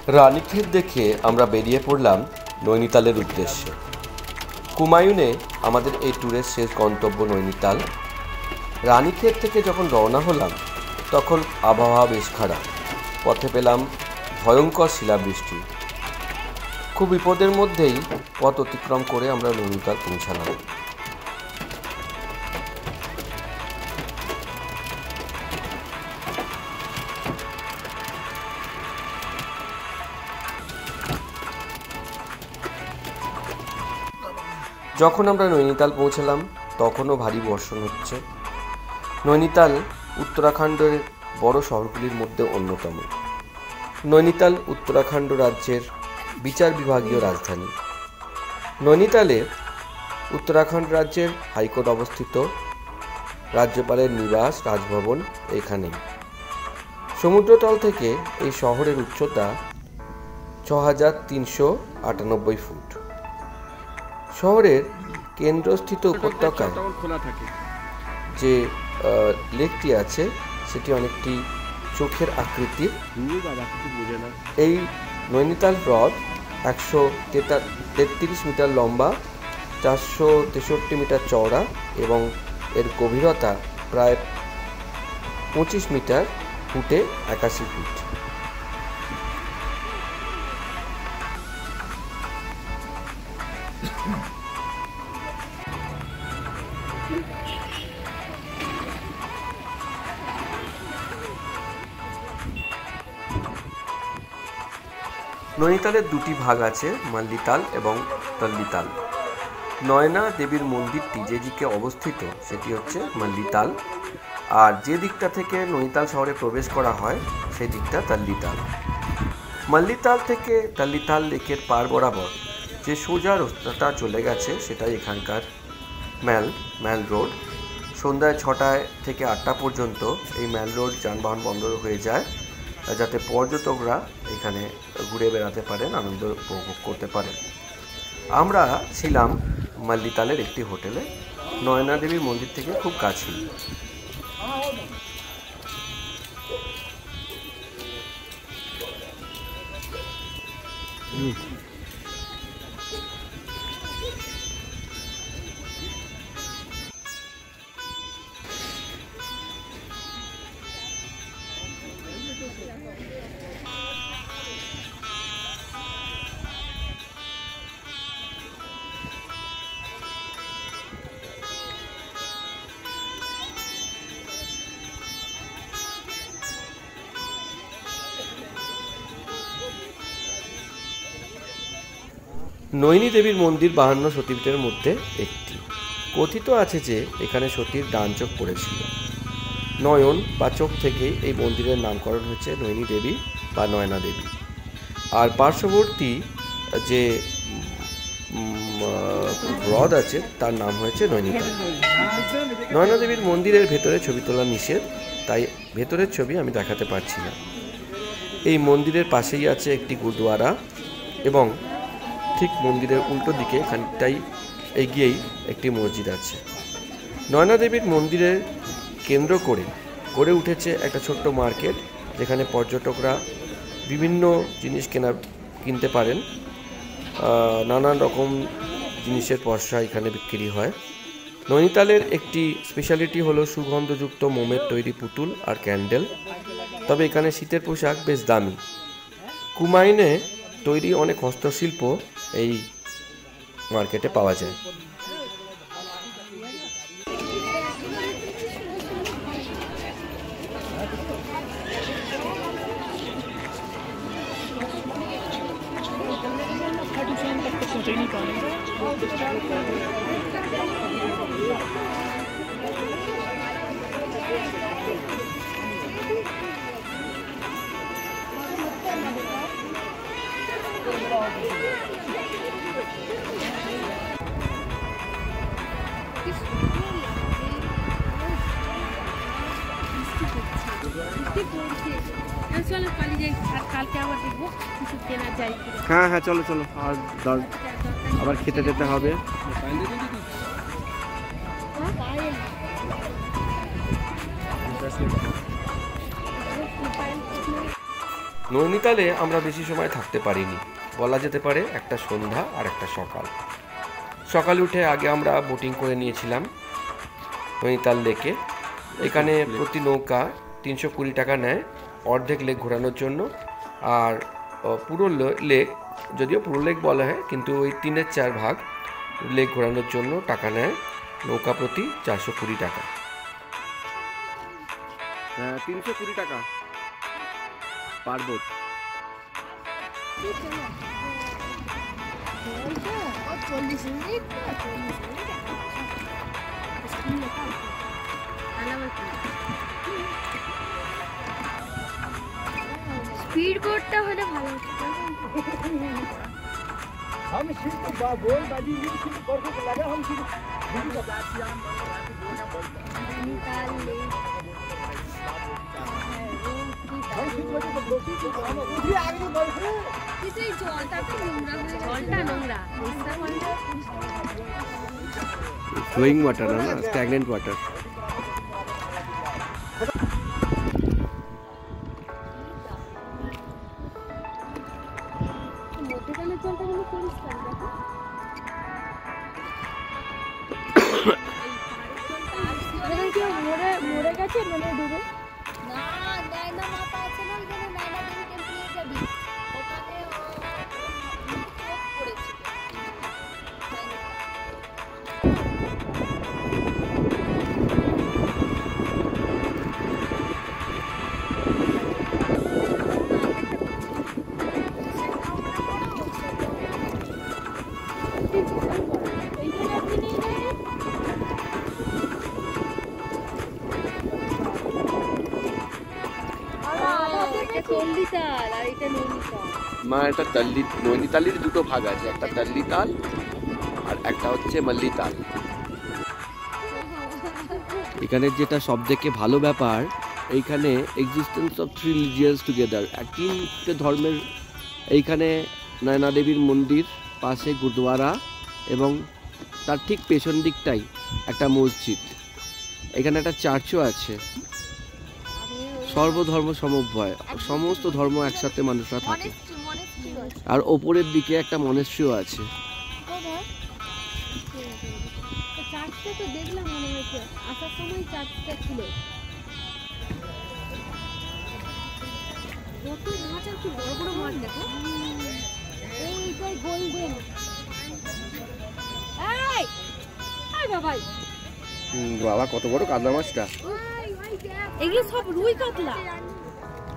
রানীক্ষেত দেখে আমরা বেরিয়ে পড়লাম নৈনিতালের উদ্দেশ্যে। কুমায়ুনে আমাদের এই ট্যুরের শেষ গন্তব্য নৈনিতাল। রানীক্ষেত থেকে যখন রওনা হলাম তখন আবহাওয়া বেশ খারাপ। পথে পেলাম ভয়ঙ্কর শিলাবৃষ্টি। খুব বিপদের মধ্যেই পথ অতিক্রম করে আমরা নৈনিতাল পৌঁছালাম। যখন আমরা নৈনিতাল পৌঁছালাম তখনও ভারী বর্ষণ হচ্ছে। নৈনিতাল উত্তরাখণ্ডের বড় শহরগুলির মধ্যে অন্যতম। নৈনিতাল উত্তরাখণ্ড রাজ্যের বিচার বিভাগীয় রাজধানী। নৈনিতালে উত্তরাখণ্ড রাজ্যের হাইকোর্ট অবস্থিত। রাজ্যপালের নিবাস রাজভবন এখানেই। সমুদ্রতল থেকে এই শহরের উচ্চতা ৬,৩৯৮ ফুট। শহরের কেন্দ্রস্থিত উপত্যকায় যে লেকটি আছে সেটি অনেকটি চোখের আকৃতির। এই নৈনিতাল হ্রদ ১৩৩ মিটার লম্বা, ৪৬৩ মিটার চওড়া এবং এর গভীরতা প্রায় ২৫ মিটার, ফুটে ৮১ ফিট। নৈনিতালের দুটি ভাগ আছে, মাল্লিতাল এবং তাল্লিতাল। নয়না দেবীর মন্দিরটি যে দিকে অবস্থিত সেটি হচ্ছে মাল্লিতাল, আর যে দিকটা থেকে নৈনিতাল শহরে প্রবেশ করা হয় সেই দিকটা তাল্লিতাল। মাল্লিতাল থেকে তাল্লিতাল লেকের পার বরাবর যে সোজা রাস্তাটা চলে গেছে সেটাই এখানকার ম্যাল রোড। সন্ধ্যায় ৬টা থেকে ৮টা পর্যন্ত এই ম্যাল রোড যানবাহন বন্ধ হয়ে যায়, যাতে পর্যটকরা এখানে ঘুরে বেড়াতে পারেন, আনন্দ উপভোগ করতে পারেন। আমরা ছিলাম মাল্লিতালের একটি হোটেলে, নয়না দেবীর মন্দির থেকে খুব কাছেই। নৈনী দেবীর মন্দির ৫২ সতীপীঠের মধ্যে একটি। কথিত আছে যে এখানে সতীর ডান চোখ পড়েছিল। নয়ন বা চোখ থেকে এই মন্দিরের নামকরণ হয়েছে নৈনী দেবী বা নয়না দেবী। আর পার্শ্ববর্তী যে হ্রদ আছে তার নাম হয়েছে নৈনিতাল। নয়না দেবীর মন্দিরের ভেতরে ছবি তোলা নিষেধ, তাই ভেতরের ছবি আমি দেখাতে পারছি না। এই মন্দিরের পাশেই আছে একটি গুরুদুয়ারা এবং ঠিক মন্দিরের উল্টো দিকে খানিকটাই এগিয়েই একটি মসজিদ আছে। নয়না দেবীর মন্দিরের কেন্দ্র করে গড়ে উঠেছে একটা ছোট্ট মার্কেট, যেখানে পর্যটকরা বিভিন্ন জিনিস কিনতে পারেন। নানান রকম জিনিসের পসরা এখানে বিক্রি হয়। নৈনিতালের একটি স্পেশালিটি হলো সুগন্ধযুক্ত মোমের তৈরি পুতুল আর ক্যান্ডেল। তবে এখানে শীতের পোশাক বেশ দামি। কুমায়ুনে তৈরি অনেক হস্তশিল্প এই মার্কেটে পাওয়া যায়। হ্যাঁ হ্যাঁ, চলো চলো, আর আবার খেতে যেতে হবে। নৈনিতালে আমরা বেশি সময় থাকতে পারিনি, বলা যেতে পারে একটা সন্ধ্যা আর একটা সকাল। সকালে উঠে আগে আমরা বোটিং করে নিয়েছিলাম নৈনিতাল লেকে। এখানে প্রতি নৌকা 320 টাকা নেয় অর্ধেক লেক ঘোরানোর জন্য, আর পুরো লেক, যদিও পুরো লেক বলা হয় কিন্তু ওই 3/4 ভাগ লেক ঘোরানোর জন্য টাকা নেয় নৌকা প্রতি 420 টাকা। 320 টাকা পার বোট। স্পিড করতে হলে ভালো হতো। हम सिर्फ बोल बाजी नहीं सिर्फ करके लगा हम सिर्फ फ्लोइंग वाटर है ना, स्टैगनेंट वाटर। মরে গেছে মানে ডুবে না, নায়না মাথা আছে না, ওখানে নায়না দেবী টেম্পলে যাবি, ওখানে পড়েছিল। মা, এটা নৈনিতালের দুটো ভাগ আছে, একটা তাল্লিতাল আর একটা হচ্ছে মাল্লিতাল। এখানে যেটা সব থেকে ভালো ব্যাপার, এইখানে এক্সিস্টেন্স অফ 3 রিলিজিয়াস টুগেদার, তিনটে ধর্মের। এইখানে নয়না দেবীর মন্দির, পাশে গুরুদ্বারা এবং তার ঠিক পেছন দিকটাই একটা মসজিদ। এখানে একটা চার্চও আছে। সর্বধর্ম সমন্বয়, সমস্ত ধর্ম একসাথে মানুষরা থাকে। আর ওপরের দিকে একটা মনেস্ট্রিও আছে। চার্চটা তো দেখলাম, মনে হয়েছে আসার সময় চার্চটা ছিল। কত মাছ, আর কি বড় বড় মাছ দেখো। এইটাই গোল্ডেন। এই বাবাই, বাবা কত বড় কাতলা মাছটা। এগুলো সব রুই কাতলা,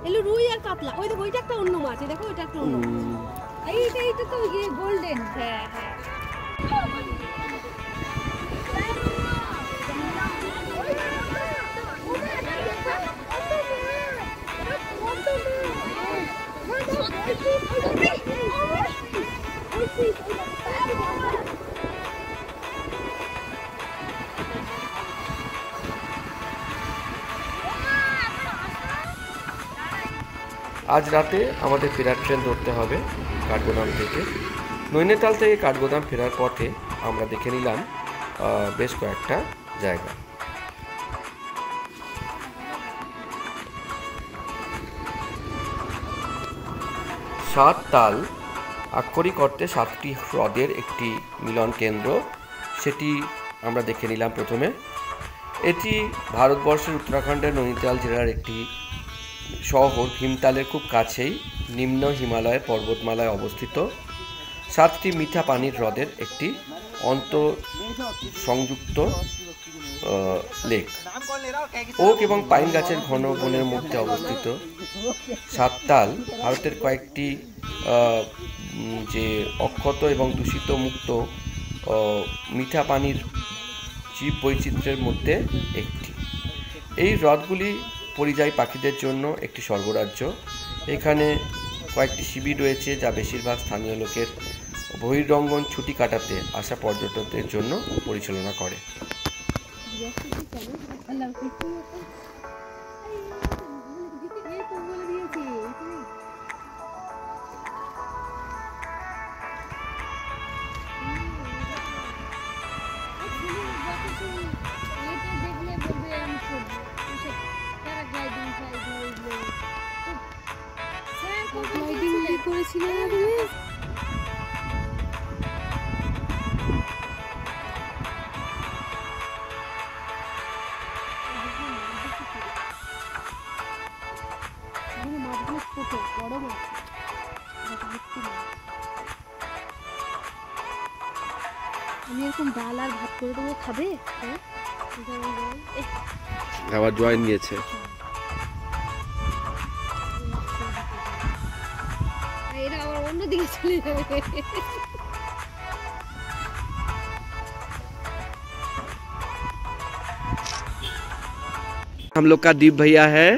এগুলো রুই আর কাতলা। ওই দেখো, ওইটা একটা অন্য মাছ, দেখো ওইটা একটা অন্য। এইটা তো গোল্ডেন। হ্যাঁ হ্যাঁ, আজ রাতে আমাদের ফেরার ট্রেন ধরতে হবে কাঠগোদাম থেকে। নৈনিতাল থেকে কাঠগোদাম ফেরার পথে আমরা দেখে নিলাম বেশ কয়েকটা জায়গা। সাত তাল আক্ষরিক অর্থে 7টি হ্রদের একটি মিলন কেন্দ্র, সেটি আমরা দেখে নিলাম প্রথমে। এটি ভারতবর্ষের উত্তরাখণ্ডের নৈনিতাল জেলার একটি শহর, ভীমতালের খুব কাছেই নিম্ন হিমালয়ের পর্বতমালায় অবস্থিত। 7টি মিঠা পানির হ্রদের একটি সংযুক্ত লেক। ওক এবং পাইন গাছের ঘন বনের মধ্যে অবস্থিত সাততাল ভারতের কয়েকটি যে অক্ষত এবং দূষিত মুক্ত মিঠা পানির জীব বৈচিত্র্যের মধ্যে একটি। এই হ্রদগুলি পরিযায়ী পাখিদের জন্য একটি স্বর্গরাজ্য। এখানে কয়েকটি শিবির রয়েছে যা বেশিরভাগ স্থানীয় লোকের বহিরঙ্গন ছুটি কাটাতে আসা পর্যটকদের জন্য পরিচালনা করে। করেছিলে না তুমি? মাছগুলো ছোট, বড় মাছ। আমি এরকম ডাল আর ভাত করে দেবো, খাবে? আবার জয়েন নিয়েছে। এরা আবার অন্যদিকে চলে যাবে। हम लोग का दीप भैया है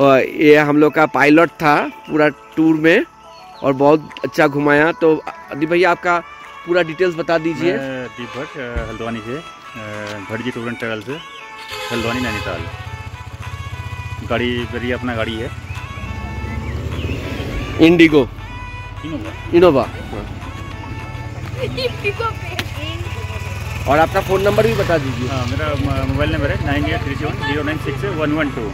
और ये हम लोग का पायलट था पूरा टूर में और बहुत अच्छा घुमाया। तो दीप भैया आपका पूरा डिटेल्स बता दीजिए। मैं दीप भट्ट हल्द्वानी से, Bhatt ji tour and travel से, हल्द्वानी नैनीताल। गाड़ी मेरी अपना गाड़ी है, इंडिगो इनोवा। और आपका फ़ोन नंबर भी बता दीजिए। हाँ, मेरा मोबाइल नंबर है 9837096112।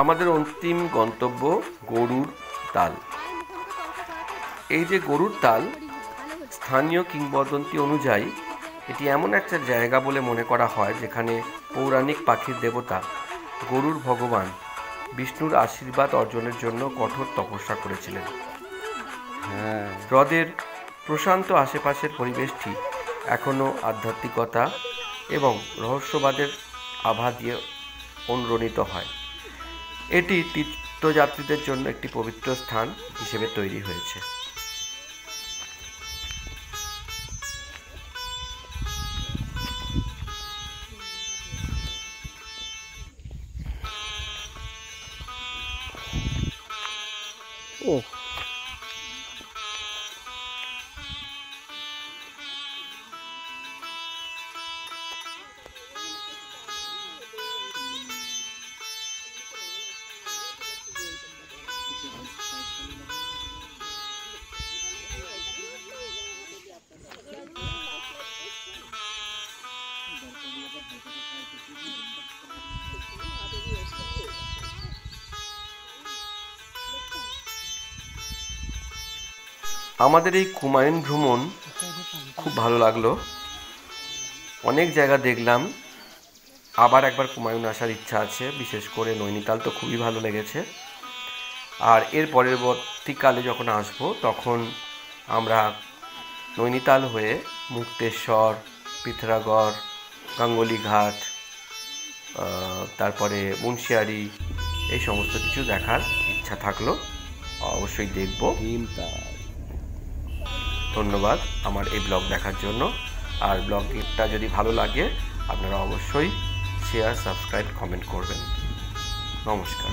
আমাদের অন্তিম গন্তব্য গরুর তাল। এই যে গরুর তাল, স্থানীয় কিংবদন্তি অনুযায়ী এটি এমন একটা জায়গা বলে মনে করা হয় যেখানে পৌরাণিক পাখির দেবতা গরুর ভগবান বিষ্ণুর আশীর্বাদ অর্জনের জন্য কঠোর তপস্যা করেছিলেন। হ্রদের প্রশান্ত আশেপাশের পরিবেশটি এখনও আধ্যাত্মিকতা এবং রহস্যবাদের আভা দিয়ে অনুরণিত হয়। এটি তীর্থযাত্রীদের জন্য একটি পবিত্র স্থান হিসেবে তৈরি হয়েছে। ও আমাদের এই কুমায়ুন ভ্রমণ খুব ভালো লাগলো। অনেক জায়গা দেখলাম, আবার একবার কুমায়ুন আসার ইচ্ছা আছে। বিশেষ করে নৈনিতাল তো খুবই ভালো লেগেছে। আর এর পরবর্তীকালে যখন আসবো তখন আমরা নৈনিতাল হয়ে মুক্তেশ্বর, পিথরাগড়, গাঙ্গুলি ঘাট, তারপরে মুন্সিয়ারি, এই সমস্ত কিছু দেখার ইচ্ছা থাকলো, অবশ্যই দেখব। ধন্যবাদ আমার এই ব্লগ দেখার জন্য। আর ব্লগটা যদি ভালো লাগে আপনারা অবশ্যই শেয়ার, সাবস্ক্রাইব, কমেন্ট করবেন। নমস্কার।